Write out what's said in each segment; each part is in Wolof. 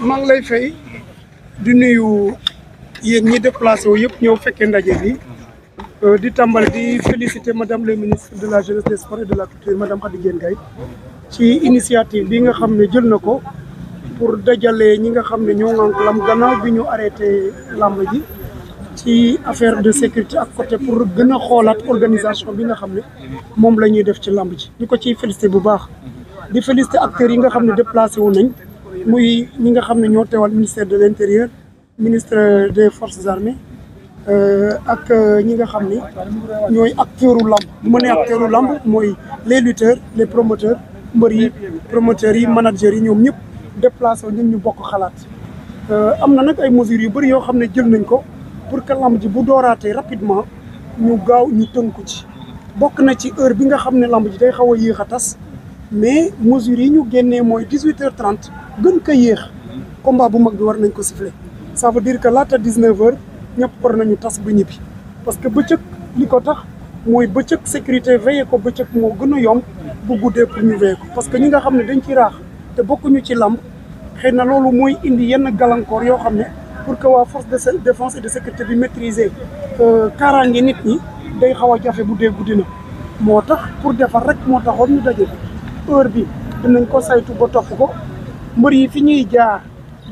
maa ngi lay fay di nuyu yéen ñi déplacé wu yëpp ñëw fekkee ndaje bi di tàmbali di féliciter madame le ministre de la jeunesse des sports et de la culture madame Khady Diène Gaye ci initiative bi nga xam ne jël na ko pour dajale ñi nga xam ne ñoo ŋànk lam gannaaw bi ñu arrêté lamb ji ci affaire de sécurité ak côté pour gën a xoolaat organisation bi nga xam ne moom la ñuy def ci lamb ji. di ko ciy féliciter bu baax di féliciter acteurs yi nga xam ne déplacé wu nañ. muy ñi nga xam ne ñoo teewal ministère de l'intérieur ministre des forces armées ak ñi nga xam ne ñooy acteuru lamb bu ma nee acteuru lamb mooy les lutteurs les promoteurs mbër yi promoteurs yi managers yi ñoom ñëpp déplacé wu ñun ñu bokk xalaat am na nag ay mesures yu bëri yoo xam ne jël nañ ko pour que lamb ji bu dooraatee rapidement ñu gaaw ñu tënku ci bokk na ci heure bi nga xam ne lamb ji day xaw a yéex a tas mais mesures yi ñu génnee mooy 18h30 gën ko yéex combat bu mag bi war nañ ko siffler ça veut dire que laata 19h ñëpp war nañu tas ba ñibbi parce que bëccëg li ko tax mooy bëccëg sécurité veillé ko bëccëg moo gën a yomb bu guddee pour ñu veillé ko parce que ñi nga xam ne dañ ci raax te bokkuñu ci lamb xëy na loolu mooy indi yenn gàllankoor yoo xam ne pour que waa force de défense et de sécurité bi maîtriser kaaraange nit ñi day xaw a jafe bu dee guddi na moo tax pour defar rek moo taxoon ñu daje heure bi dinañ ko saytu ba topp ko mbër yi fi ñuy jaar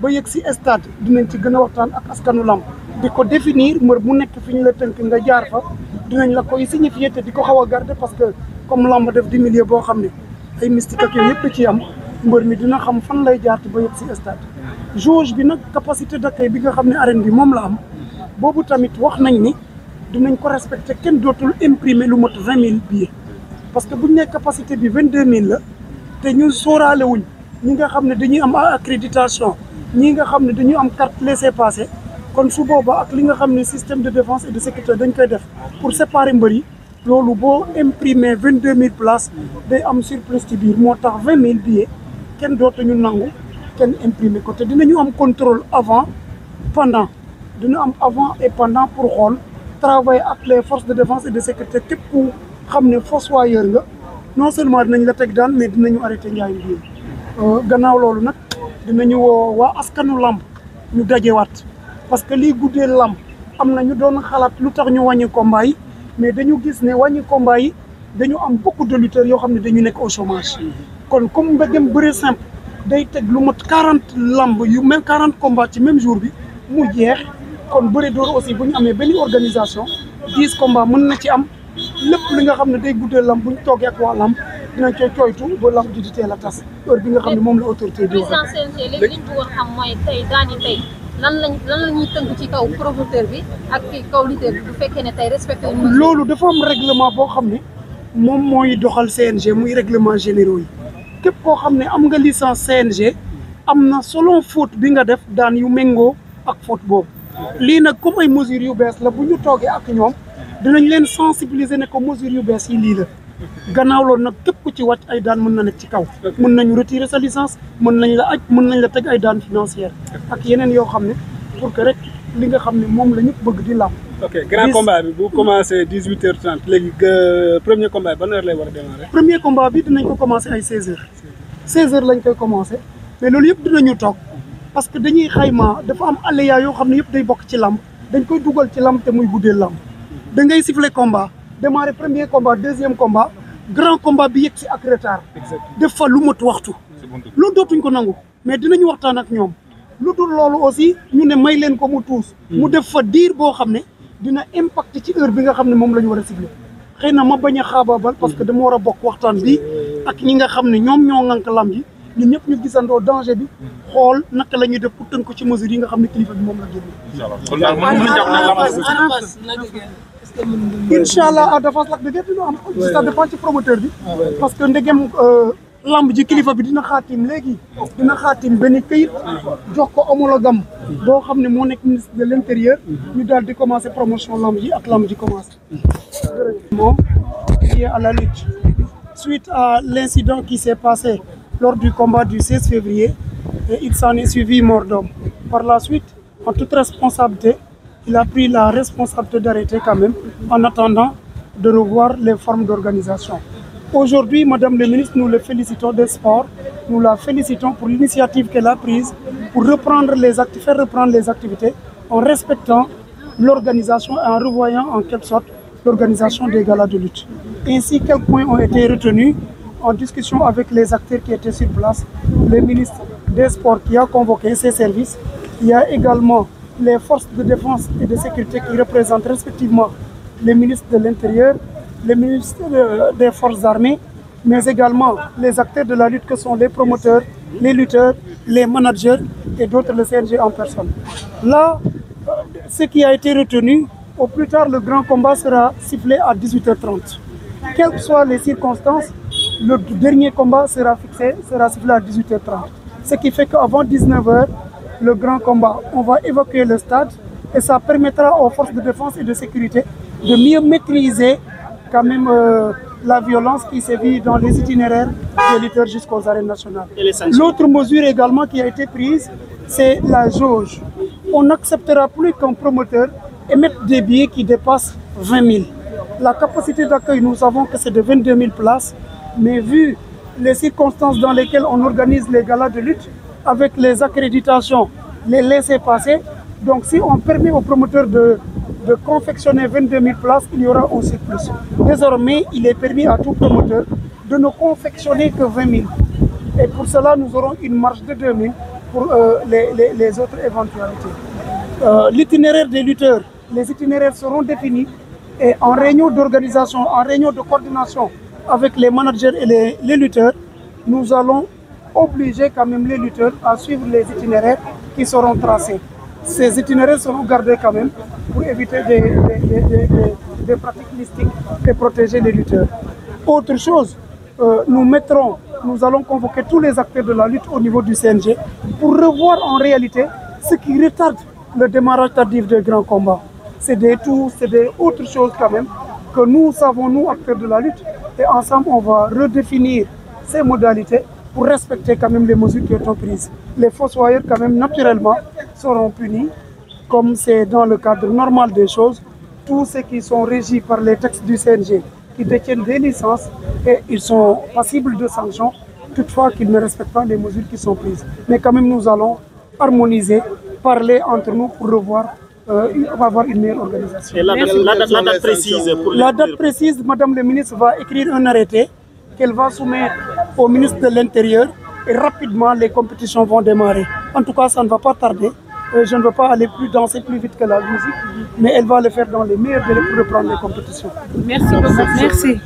ba yëg si stade dinañ ci gën a waxtaan ak askanu lamb di ko définir mbër mu nekk fi ñu la tënk nga jaar fa dinañ la koy signifier te di ko xaw a garder parce que comme lamb def di milieu boo xam ne ay mystique ak yooyu yëpp da ci am mbër mi dina xam fan lay jaar ba yëg si stade jauge bi nag capacité d'accueil bi nga xam ne arène bi moom la am boobu tamit wax nañ ni dinañ ko respecter kenn dootul imprimer lu mot 20 000 billets parce que bu ñu nee capacité bi 22 000 la te ñun sóoraale wuñ ñi nga xam ne dañuy am accréditation ñi nga xam ne dañuy am carte laissez-passer kon su boobaa ak li nga xam ne système de défense et de sécurité dañ koy def pour séparer mbër yi loolu boo imprimer 22 000 places day am surplus ci biir moo tax 20 000 billets kenn dootuñu nangu kenn imprimer ko te dinañu am contrôle avant pendant dina am avant et pendant pour xool travailler ak les forces de défense et de sécurité képp ku xam ne fossoyeur nga non seulement dinañ la teg daan mais dinañu arrêté njaayum bi gannaaw loolu nag dinañu woo waa askanu lamb ñu dajewaat parce que lii guddee lamb am na ñu doon xalaat lu tax ñu wàññi combat yi mais dañu gis ne wàññi combat yi dañu am beaucoup de lutteurs yoo xam ne dañu nekk au chômage kon comme mbégam bëre simple day teg lu mot 40 lamb yu même 40 combats ci même jour bi mu jeex kon bëre door aussi bu ñu amee benn organisation 10 combats mën na ci am lépp li nga xam ne day guddee lamb bu ñu toogee ak waa lamb dinañ koy coytu ba lamb ji di teel a tas heure bi nga xam ne moom la autorité di wax. léegi li ñu bëggoon xam mooy tey daan yi tey lan la ñuy tënk ci kaw promoteur bi ak ci kaw lutteur bi bu fekkee ne tey respecté wuñ. loolu dafa am règlement boo xam ne moom mooy doxal CNG muy règlement généraux yi képp koo xam ne am nga licence CNG am na selon faute bi nga def daan yu méngoo ak faute boobu lii nag comme ay mesures yu bees la bu ñu toogee ak ñoom dinañ leen sensibiliser ne ko mesures yu bees yi lii la. gannaaw loolu nag képp ku ci wàcc ay daan mën na nekk ci kaw mën nañu retirer sa licence mën nañ la aj mën nañ la teg ay daan financière ak yeneen yoo xam ne pour que rek li nga xam ne moom la ñëpp bëgg di lamb. ok grand combat bi bu commencé 18h30 léegi premier combat bi ban heure lay war a démarrer. premier combat bi dinañ ko commencé ay 16h 16h lañ koy commencé mais loolu yëpp dinañu toog parce que dañuy xayma dafa am aléa yoo xam ne yëpp day bokk ci lamb dañ koy dugal ci lamb te muy guddee lamb da ngay siffler combat. démarrer premier combat deuxième combat grand combat bi yegg si ak retard def fa lu mot waxtu loolu dootuñ ko nangu mais dinañu waxtaan ak ñoom lu dul loolu aussi ñu ne may leen ko mu tuus mu def fa diir boo xam ne dina impact ci heure bi nga xam ne moom la ñu war a ciblé xëy na ma bañ a xaabaabal parce que dama war a bokk waxtaan bi ak ñi nga xam ne ñoom ñoo ŋànk lamb yi ñun ñëpp ñu gisandoo danger bi xool naka la ñuy def pour tënk ko ci mesures yi nga xam ne kilifa bi moom la génne. incha allah à Dafass Lac de Guiers dina am ça dépend ci promoteur bi parce que ndegem lamb ji kilifa bi dina xaatim léegi dina xaatim benn këyit jox ko homologam boo xam ne moo nekk ministre de l'intérieur ñu daal di commencer promotion lamb ji ak lamb ji commencé moom lié à la lutte suite à l'incident qui s'est passé lors du combat du 16 février et il s'en est suivi mort d'homme par la suite en toute responsabilité il a pris la responsabilité d'arrêter quand même en attendant de revoir les formes d'organisation. Aujourd'hui, Madame le ministre, nous le félicitons des sports, nous la félicitons pour l'initiative qu'elle a prise pour faire reprendre les activités en respectant l'organisation et en revoyant en quelque sorte l'organisation des galas de lutte. Ainsi, quels points ont été retenus en discussion avec les acteurs qui étaient sur place, le ministre des Sports qui a convoqué ses services, il y a également les forces de défense et de sécurité qui représentent respectivement le ministre de l'Intérieur, le ministre des Forces armées, mais également les acteurs de la lutte que sont les promoteurs, les lutteurs, les managers et d'autres, le CNG en personne. Là, ce qui a été retenu, au plus tard, le grand combat sera sifflé à 18h30. Quelles que soient les circonstances, le dernier combat sera sifflé à 18h30. Ce qui fait qu'avant 19h, le grand combat, on va évacuer le stade et ça permettra aux forces de défense et de sécurité de mieux maîtriser quand même la violence qui sévit dans les itinéraires des lutteurs jusqu'aux arènes nationales. L'autre mesure également qui a été prise, c'est la jauge. On n'acceptera plus qu'un promoteur émette des billets qui dépassent 20 000. La capacité d'accueil, nous savons que c'est de 22 000 places, mais vu les circonstances dans lesquelles on organise les galas de lutte, avec les accréditations, les laissez-passer, donc si on permet aux promoteurs de confectionner 22 000 places, il y aura un surplus. Désormais, il est permis à tout promoteur de ne confectionner que 20 000. Et pour cela, nous aurons une marge de 2 000 pour les autres éventualités. L'itinéraire des lutteurs, les itinéraires seront définis et en réunion d'organisation, en réunion de coordination avec les managers et les lutteurs, nous allons obliger quand même les lutteurs à suivre les itinéraires qui seront tracés. Ces itinéraires seront gardés quand même pour éviter des pratiques mystiques et protéger les lutteurs. Autre chose, nous allons convoquer tous les acteurs de la lutte au niveau du CNG pour revoir en réalité ce qui retarde le démarrage tardif des grands combats. C'est des autres choses quand même que nous savons, nous acteurs de la lutte, et ensemble on va redéfinir ces modalités pour respecter quand même les mesures qui sont prises. Les fossoyeurs quand même naturellement seront punis, comme c'est dans le cadre normal des choses. Tous ceux qui sont régis par les textes du CNG, qui détiennent des licences, et ils sont passibles de sanctions, toutefois qu'ils ne respectent pas les mesures qui sont prises. Mais quand même nous allons harmoniser, parler entre nous pour revoir, avoir une meilleure organisation. Et la date précise pour La date précise, Madame le ministre va écrire un arrêté qu'elle va soumettre au ministre de l'Intérieur et rapidement les compétitions vont démarrer. En tout cas, ça ne va pas tarder. Je ne veux pas aller danser plus vite que la musique, mais elle va le faire dans les meilleurs délais pour reprendre les compétitions. Merci beaucoup. Merci.